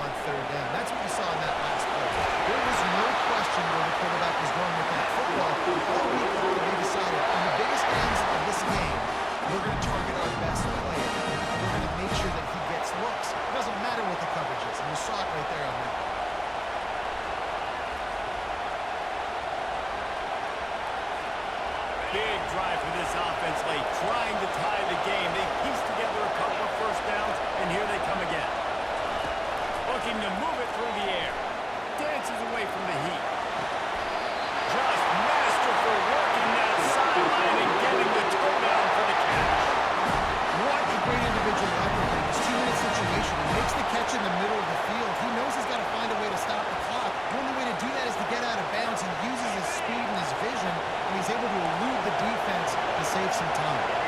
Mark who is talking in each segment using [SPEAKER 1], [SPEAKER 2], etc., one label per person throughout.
[SPEAKER 1] on third down. That's what you saw in that last play. There was no question where the quarterback was going with that football. All week long, they decided in the biggest games of this game, we're going to target our best player. And we're going to make sure that he gets looks. It doesn't matter what the coverage is. And you saw it right there on that.
[SPEAKER 2] Big drive for this offense late, trying to tie the game. They pieced together a couple of first downs, and here they come again. Looking to move it through the air. Dances away from the heat. Just masterful working that sideline and getting the toe down for the catch.
[SPEAKER 1] What a great individual effort in this 2-minute situation. He makes the catch in the middle of the field. He knows he's got to find a way to stop the clock. The only way to do that is to get out of bounds. He uses his speed and his vision, and he's able to elude the defense to save some time.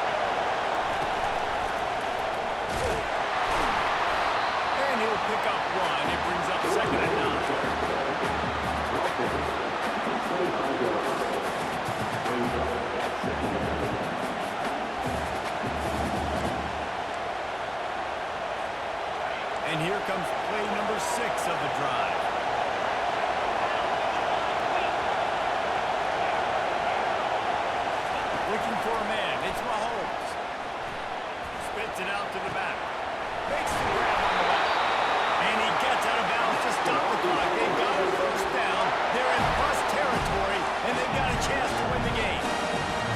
[SPEAKER 2] And he'll pick up one. It brings up 2nd and 9. And here comes play number 6 of the drive. Looking for a man. It's Mahomes. Spits it out to the back. Makes the grab on the back. And he gets out of bounds to stop the clock. They've got a first down. They're in plus territory, and they've got a chance to win the game.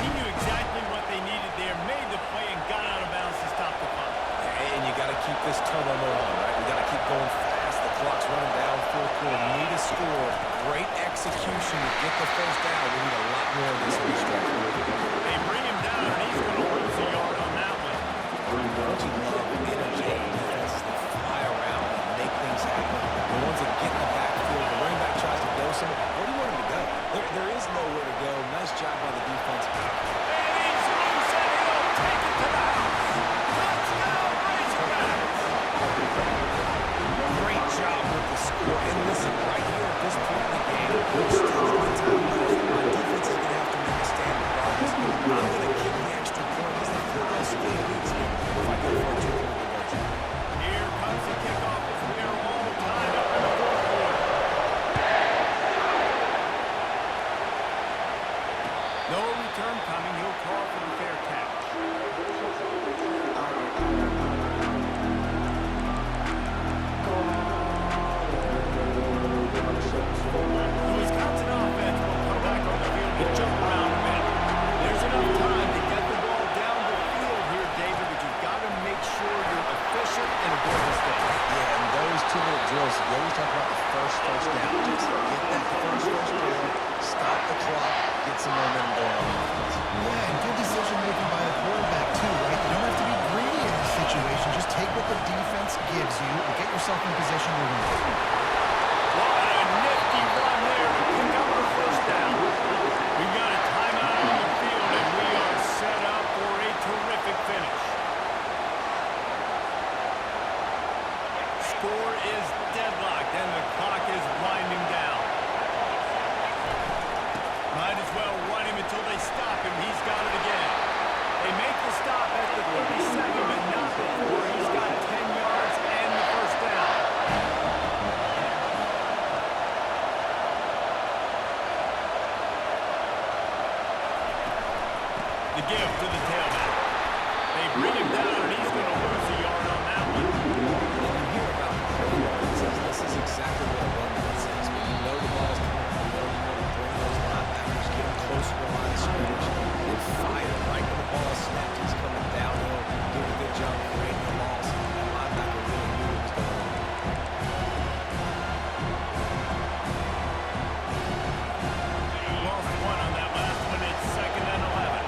[SPEAKER 2] He knew exactly what they needed there, made the play, and got out of bounds to stop the clock.
[SPEAKER 3] And you got to keep this turbo mode on, right? We got to keep going fast. The clock's running down. Fourth quarter. Need a score. Great execution to get the first down. We need a lot more of this stretch.
[SPEAKER 2] They bring him down, and he's going to lose a yard on that one.
[SPEAKER 3] Don't you love energy and defenses that fly around and make things happen? The ones that get in the backfield, the running back tries to go somewhere. Where do you want him to go? There is nowhere to go. Nice job by the defense.
[SPEAKER 2] And he's loose, and he'll take it to the house. Touchdown, Razorbacks!
[SPEAKER 3] Great job with the score. And listen, right here at this point in the game, we're still in time left. My defense is going to have to make a stand regardless. I'm going to kick the extra point because the field goal still beats me if I go for a 2-point conversion.
[SPEAKER 2] Here comes the kickoff as we are all tied up in the fourth quarter. No return coming. He'll call for the fair catch. The Wisconsin offense will come back on the field and jump around a bit. There's enough time to get the ball down the field here, David, but you've got to make sure you're efficient and avoid mistakes.
[SPEAKER 3] Yeah, and those 2-minute drills, you always talk about the first down. Just get that first down, stop the clock, get some momentum going on offense.
[SPEAKER 1] Yeah, and good decision-making by the quarterback, too, right? You don't have to be greedy in this situation. Just take what the defense gives you and get yourself in position to win.
[SPEAKER 2] What a nifty run there to pick up the first down. We've got a timeout on the field, and we are set up for a terrific finish. Score is deadlocked, and the clock is winding down. Might as well run him until they stop him. He's got it again. They make the stop at the 32nd, but not before he's got 10 yards and the first down. The give to the tailback. They bring him down, and he's going to lose a yard on that one.
[SPEAKER 3] And you hear about run blitzes. This is exactly what a run blitz is. When you know the ball's coming up the middle, you want to bring those linebackers, get them closer to the line of scrimmage, and fire. Right when the ball is snapped, he's coming downhill, doing a good job creating the loss. That linebacker really knew what was going on.
[SPEAKER 2] Lost one on that last one. It's 2nd and 11.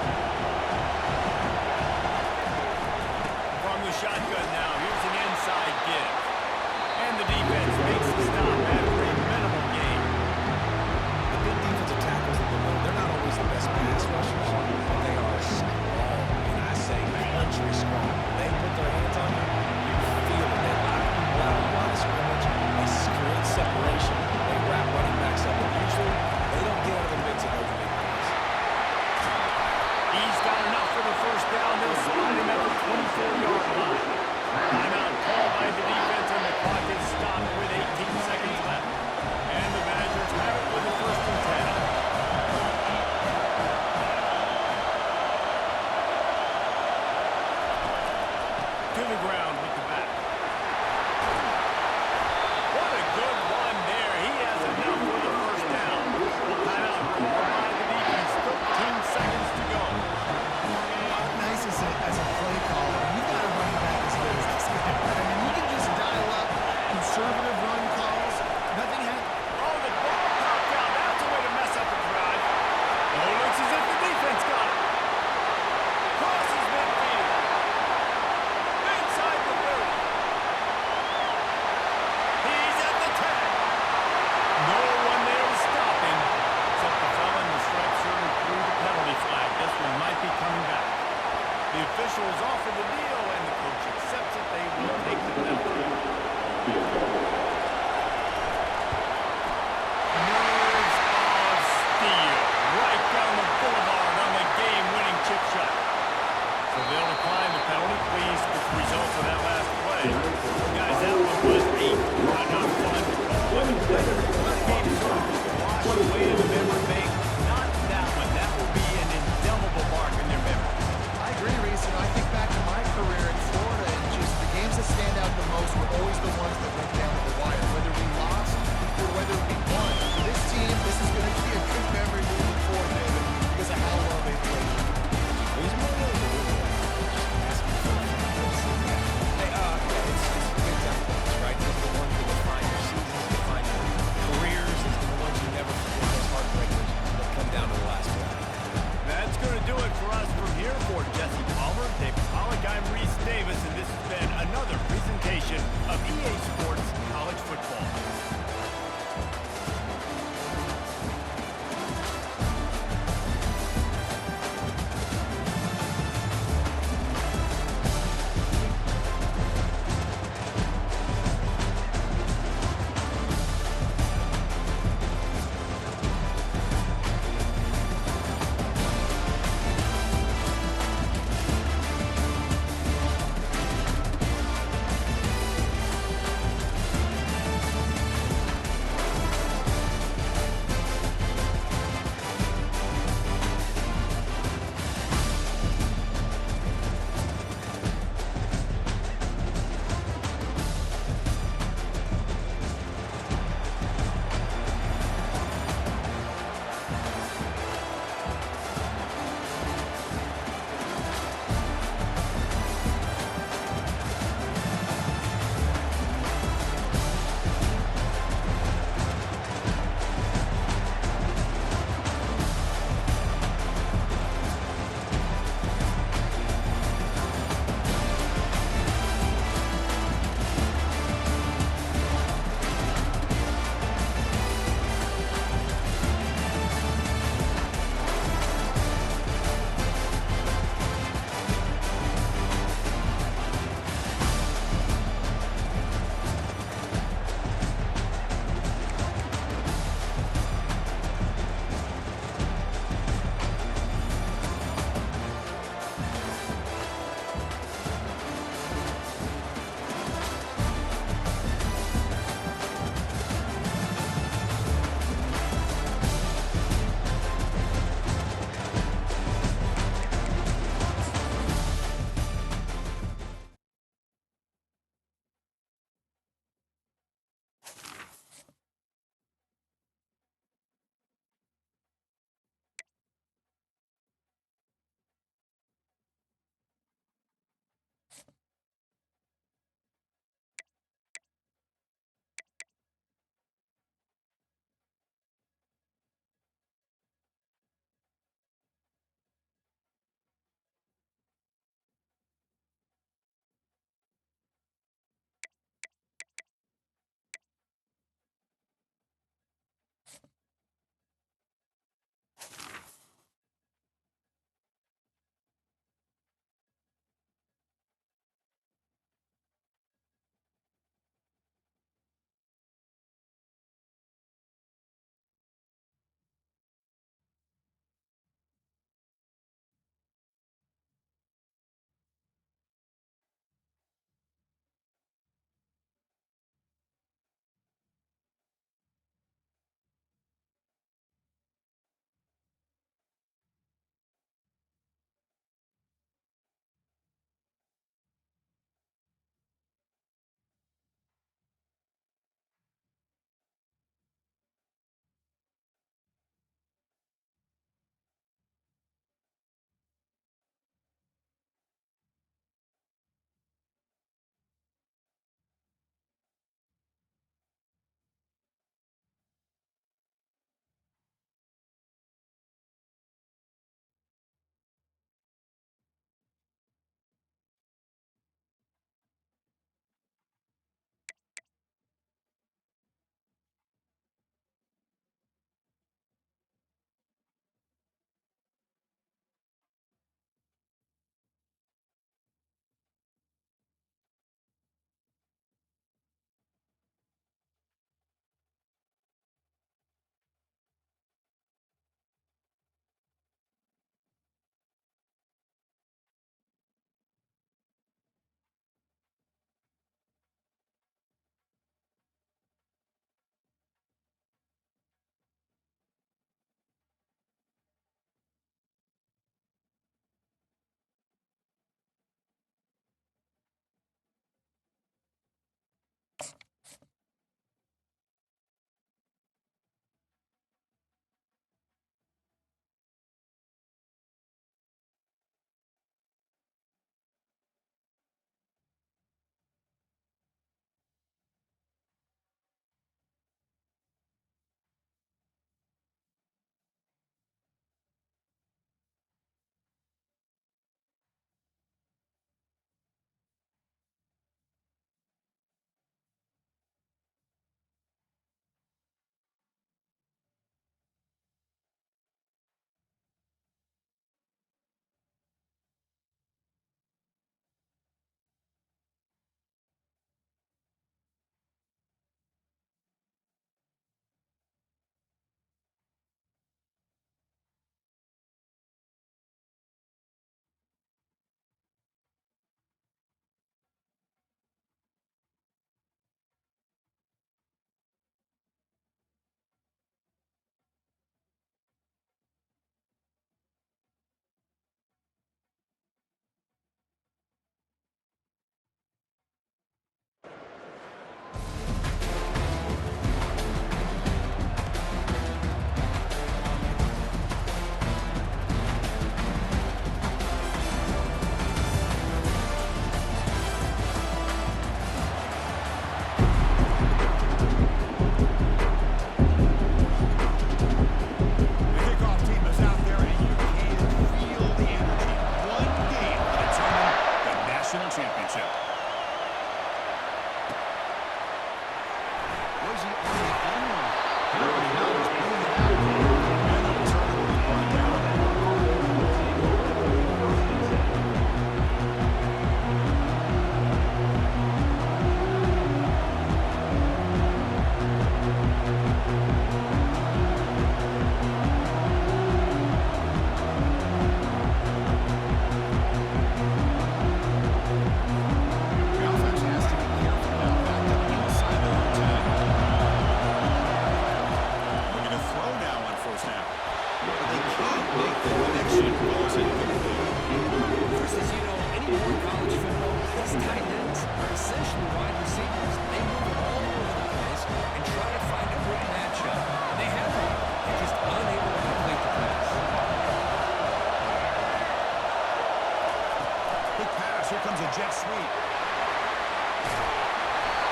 [SPEAKER 2] the jet sweep.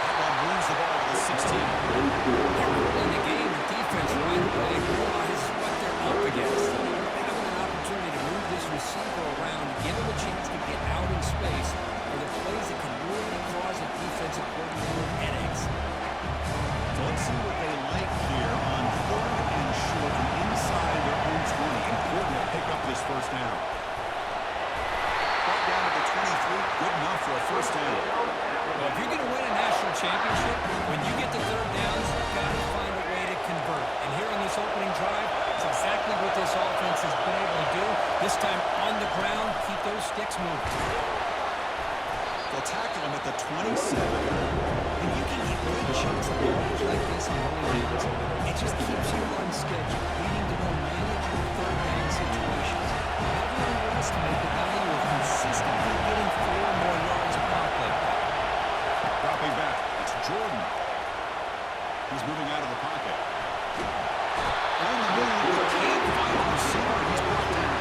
[SPEAKER 3] That one moves the ball to the 16.
[SPEAKER 4] In the game, the defense right away realizes what they're up against. Having an opportunity to move this receiver around, give him a chance to get out in space, are the plays that can really cause a defensive coordinator headaches.
[SPEAKER 2] So let's see what they like here on 3rd and short from inside their own 20. Important to pick up this first down.
[SPEAKER 3] Brought down at the 23, good enough for a first down.
[SPEAKER 4] Well, if you're going to win a national championship, when you get to 3rd downs, you've got to find a way to convert. And here on this opening drive, it's exactly what this offense has been able to do. This time on the ground, keep those sticks moving.
[SPEAKER 3] They'll tackle him at the 27.
[SPEAKER 4] When you can get good chunks of yards like this on early downs, it just keeps you on schedule, leading to more manageable 3rd down situations. Never underestimate the value of consistently getting 4 or more yards a pop like that.
[SPEAKER 2] Dropping back, it's Jordan. He's moving out of the pocket.
[SPEAKER 3] On the move, he can't find a receiver. He's brought down.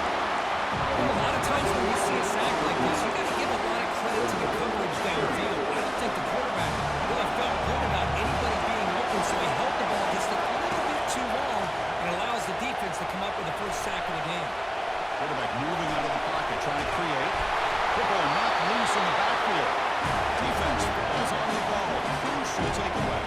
[SPEAKER 4] Well, a lot of times when you see a sack like this, you got to give a lot of credit to the coverage downfield. I don't think the quarterback really felt good about anybody being open, so he held the ball just a little bit too long and allows the defense to come up with the first sack of the game.
[SPEAKER 2] Quarterback moving out of the pocket, trying to create. Football knocked loose in the backfield. Defense falls on the ball. Crucial takeaway.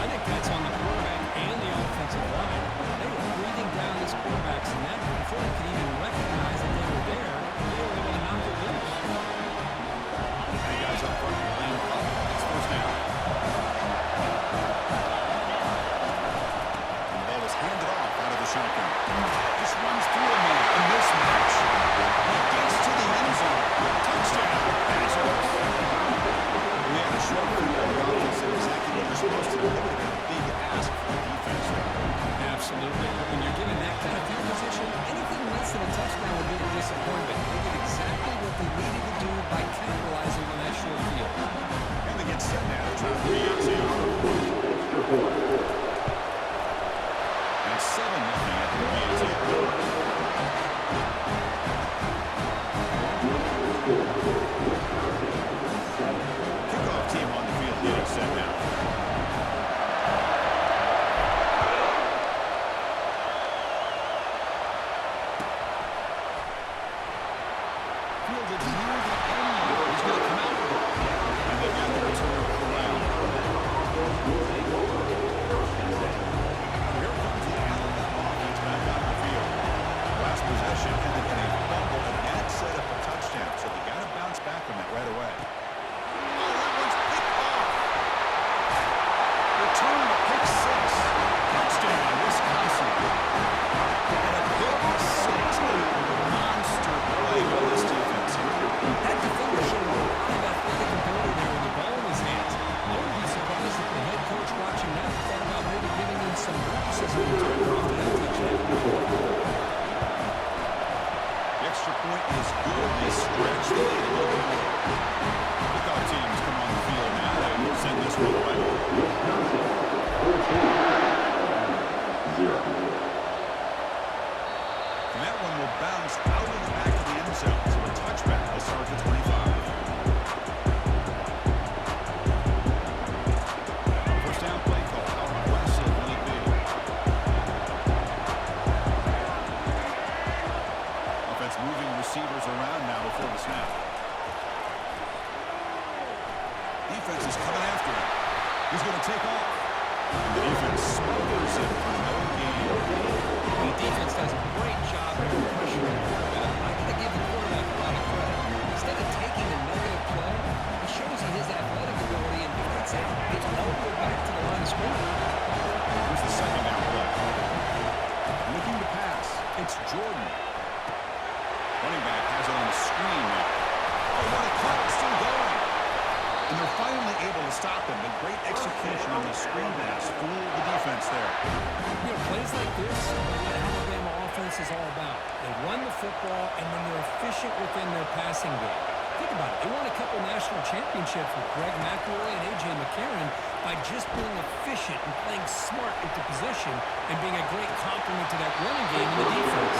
[SPEAKER 4] I think that's on the quarterback and the offensive line. They were breathing down this quarterback's neck before they could even recognize that they were there. They were able to knock it loose.
[SPEAKER 2] Many guys up front laying up. It's first down. And the ball is handed off out of the shotgun. Just runs through a man. A mismatch. He gets to the end zone. Touchdown. Pass rush. We had a short football. The offense did exactly what they're supposed to do. That would have been a big ask for the defense there.
[SPEAKER 4] Absolutely. When you're given that kind of field position, anything less than a touchdown would be a disappointment. They did exactly what they needed to do by capitalizing on that short field.
[SPEAKER 2] And they get set now. Trying to react to. And 7-0 at the Kickoff team on the field getting set now. Fielded near the end line. He's going to come out with it. And they've got the return around. Here comes the Alabama offense back on the field. Last possession ended in a fumble, and that set up a touchdown. So they got to bounce back from that right away. Oh, that one's picked off. Return to pick 6. Touchdown, Wisconsin. And a pick 6. A monster play by this defense here.
[SPEAKER 4] That defender showed a lot of athletic ability there with the ball in his hands. I wouldn't be surprised if the head coach watching that thought about maybe giving him some reps as a return after that touchdown.
[SPEAKER 2] The extra point is good. They stretch the lead a little bit more. Kickoff teams come on the field now. They send this one away. And that one will bounce out of the back of the end zone. So a touchback will start at 25. First down play call. How aggressive will it be? Offense moving receivers around now before the snap. Defense is coming after him. He's going to take off. And the defense smothers him for no gain.
[SPEAKER 4] The defense does a great job of pressuring the quarterback. I got to give the quarterback a lot of credit. Instead of taking a negative play, he shows you his athletic ability and fights out. Gets all the way back to the line of scrimmage.
[SPEAKER 2] Here's the second down play. Looking to pass. It's Jordan. Running back has it on the screen now. Oh, what a cut. Still going. And they're finally able to stop him. A great execution on the screen pass. Fooled the defense there.
[SPEAKER 4] You know, plays like this, what Alabama offense is all about. They run the football, and then they're efficient within their passing game. Think about it. They won a couple national championships with Greg McElroy and A.J. McCarron by just being efficient and playing smart with the position and being a great complement to that running game in the defense.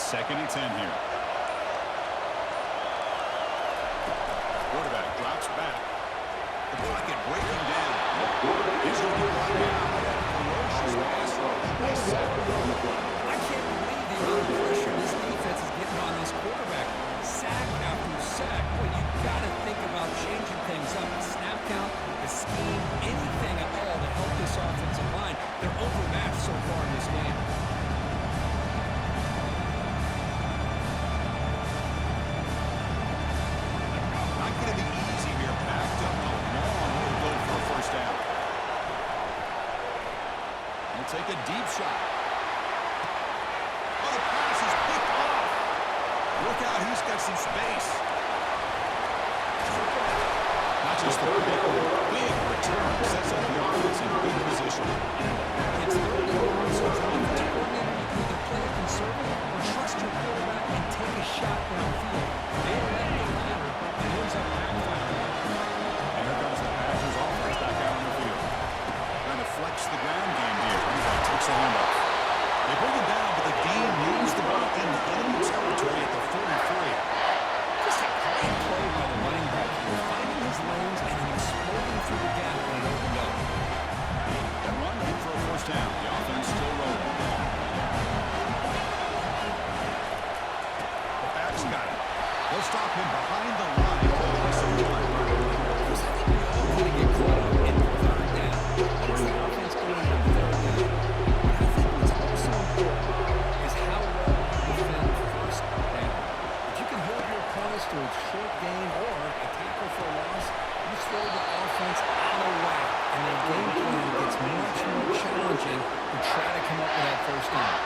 [SPEAKER 2] 2nd and 10 here. Quarterback drops back. The pocket breaking down. He's going to be brought down by that ferocious pass rush. Nice sack.
[SPEAKER 4] I can't believe the amount of pressure this defense is getting on this quarterback. Sack after sack. Well, you got to think about changing things up. The snap count, the scheme, anything at all to help this offensive line. They're overmatched so far in this game.
[SPEAKER 2] Not going to be easy here. Backed up a long way to go for a first down. He'll take a deep shot. Oh, the pass is picked off. Look out, he's got some space. Not just the pick, but a big return sets up the offense in good position.
[SPEAKER 4] It's third and long, so it's offensive coordinator to either play it conservative or trust your quarterback and take a shot downfield. They let the latter and ends up backfiring.
[SPEAKER 2] And here comes the Packers offense back out on the field. Trying to flex the ground game here. Running takes the handoff. They bring it down, but the D moves the ball into enemy territory at the 43.
[SPEAKER 4] Just a great play by the running back here, finding his lanes and then exploding through the gap when it opened up.
[SPEAKER 2] That run in for a first down. The offense still rolling. The back's got it. They'll stop him behind the line for the loss of one.
[SPEAKER 4] Because I think we all kind of get caught up in third down. What is the offense doing on third down? But I think what's also important is how well you defend first down. If you can hold your opponents to a short gain or a tackle for a loss, you throw the offense out of whack, and their game plan gets much more challenging to try to come up with that first down.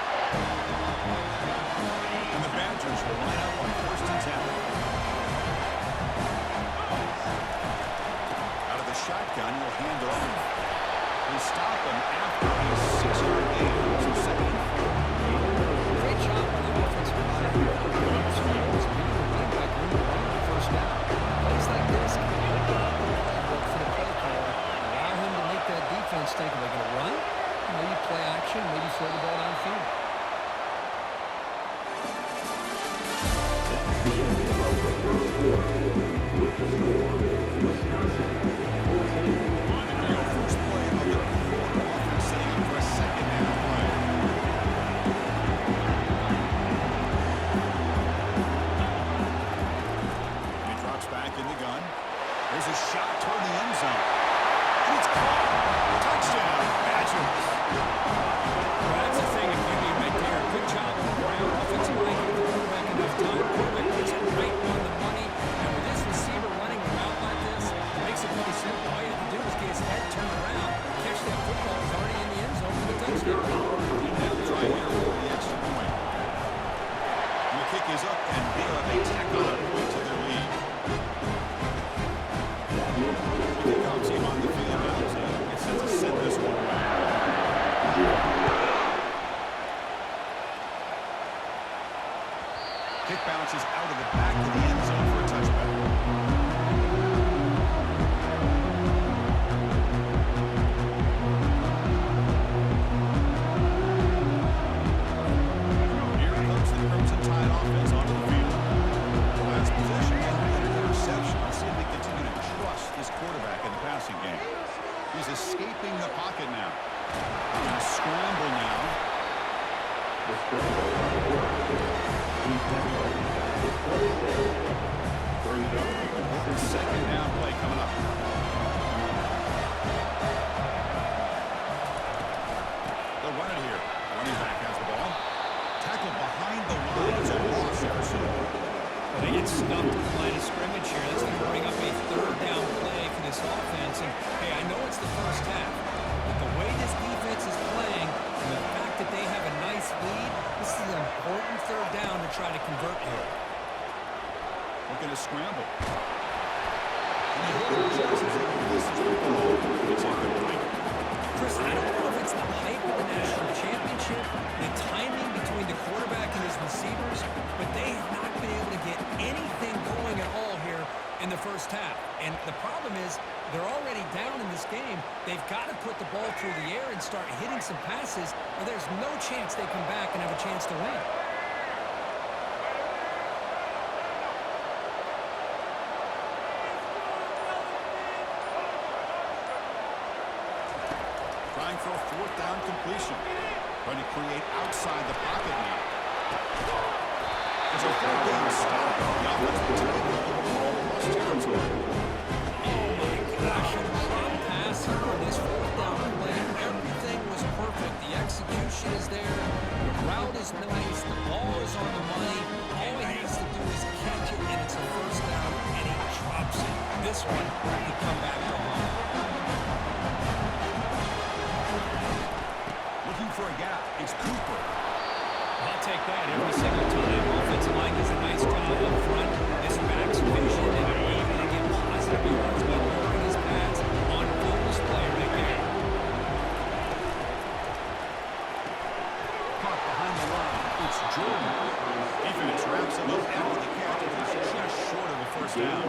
[SPEAKER 2] And the Badgers will line up on 1st and 10. Out of the shotgun, will hand it off. They stop him after a 6-yard gain. So 2nd and 4.
[SPEAKER 4] Great job by the offensive line. Beating the running back in the first down. Plays like this can open up the playbook for the play caller. Allow him to make that defense think, are they going to run? Maybe play action, maybe throw the ball downfield.
[SPEAKER 2] First play of the quarter. Offense setting up for a 2nd down play. He drops back in the gun. There's a shot toward the end zone. And it's caught. Touchdown, Badgers.
[SPEAKER 4] Well, that's the thing, if you need right there. Good job on the ground. Offensive line gave the quarterback enough time. Quarterback puts it right on the money. And with this receiver running around like this, it makes it pretty simple. All you have to do is get his head turned around, catch that football. He's already in the end zone for the touchdown.
[SPEAKER 2] Now the try here for the extra point. And the kick is up, and they tack on a point to their lead. The kickoff team on the field now. Gets set to send this one away. Kick bounces out of the back of the end zone for a touchback. Here comes the Crimson Tide offense onto the field. The last possession and an interception. Let's see if they continue to trust this quarterback in the passing game. He's escaping the pocket now. Going to scramble now. Second down play coming up. They'll run it here. Running back has the ball. Tackled behind the line. It's a loss there soon.
[SPEAKER 4] Well, they get stuffed at the line of scrimmage here. That's going to bring up a third down play for this offense. And, hey, I know it's the first half, but the way this defense is playing and the fact that they have a nice lead, this is an important third down to try to convert here.
[SPEAKER 2] Looking to scramble. And he apologizes for this is the ball. It's incomplete.
[SPEAKER 4] Chris, I don't know if it's the hype of the national championship, the timing between the quarterback and his receivers, but they have not been able to get anything going at all here in the first half. And the problem is they're already down in this game. They've got to put the ball through the air and start hitting some passes, or there's no chance they come back and have a chance to win.
[SPEAKER 2] for a fourth down completion. Trying to create outside the pocket now. It's a third down stop. The offense will take it over the ball across territory.
[SPEAKER 4] Oh my gosh, a drop pass here on this fourth down play. Everything was perfect. The execution is there. The route is nice. The ball is on the money. All he has to do is catch it, and it's a first down, and he drops it. This one could come back to home.
[SPEAKER 2] Looking for a gap. It's Cooper.
[SPEAKER 4] I'll take that every single time. Offensive line does a nice job up front. This back's vision and ability to get positive yards by lowering his pads on full display right there.
[SPEAKER 2] Caught behind the line. It's Jordan. Defense wraps him up after the catch. He's just short of a first down.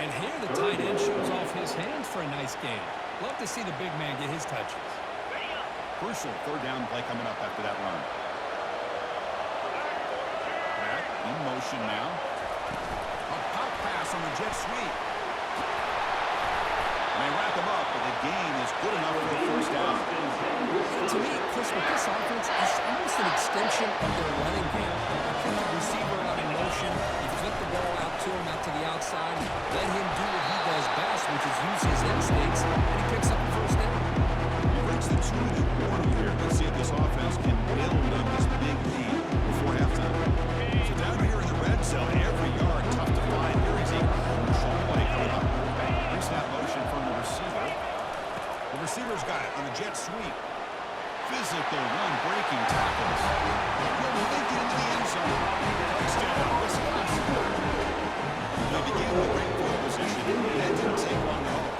[SPEAKER 4] And here the tight end shows off his hands for a nice game. Love to see the big man get his touches.
[SPEAKER 2] Crucial third down play coming up after that run. Back in motion now. A pop pass on the jet sweep. They rack him up, but the gain is good enough for a first down.
[SPEAKER 4] To me, Chris, with this offense, it's almost an extension of their running game. You put the receiver out in motion, you flip the ball out to him, out to the outside, let him do what he does best, which is use his instincts, and he picks up the first down.
[SPEAKER 2] He breaks the 2-minute warning here. Let's see if this offense can build up this big lead before halftime. So down here in the red zone, every yard tough to find. Here is a crucial play coming up. Pre-snap motion from the receiver. The receiver's got it on the jet sweep. Physical one-breaking tackles. He'll make it into the end zone. Touchdown, Wisconsin. They began with great field position. That didn't take long at all.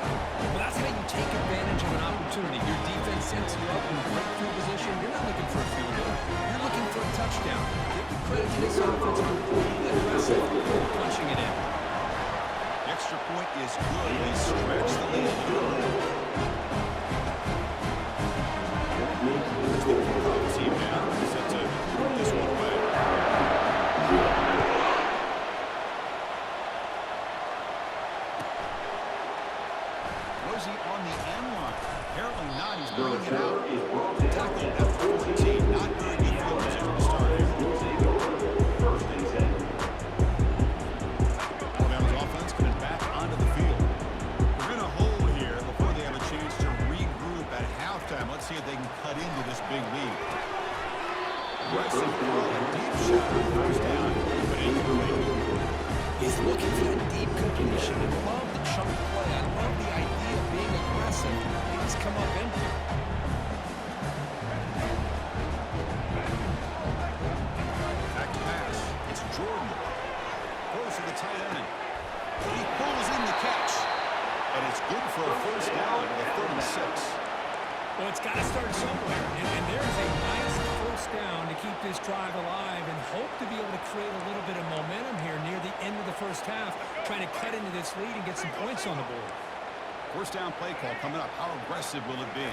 [SPEAKER 4] Well, that's how you take advantage of an opportunity. Your defense sets you up in great field position. You're not looking for a field goal. You're looking for a touchdown. Give the credit to this offense for being aggressive and punching it in.
[SPEAKER 2] Extra point is good. They stretch the lead. Here's the kickoff team now. Set to put this one away. Rosie on the end line. Apparently not. He's bringing it out. Tackle at 14. Not very good field position to start here. Alabama's offense coming back onto the field. We're in a hole here before they have a chance to regroup at halftime. Let's see if they can cut into this big lead. Aggressive throw, a deep shot, first down, but incomplete.
[SPEAKER 4] He's looking for that deep completion. I love the chunk play. I love the idea of being aggressive. He's come up empty.
[SPEAKER 2] Back to pass. It's Jordan. Throws to the tight end. He pulls in the catch. And it's good for a first down to the 36.
[SPEAKER 4] Well, it's got to start somewhere. And there's a nice first down to keep this drive alive and hope to be able to create a little bit of momentum here near the end of the first half, trying to cut into this lead and get some points on the board.
[SPEAKER 2] First down play call coming up. How aggressive will it be?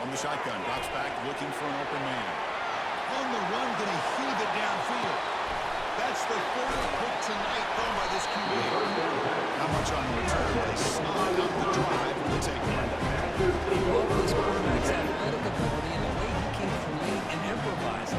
[SPEAKER 2] On the shotgun, drops back, looking for an open man. On the run, going to heave it downfield. That's the third pick tonight thrown by this QB. Not much on the return. They snug out the drive and the takeaway.
[SPEAKER 4] I love this quarterback's athletic ability and the way he can create and improvise.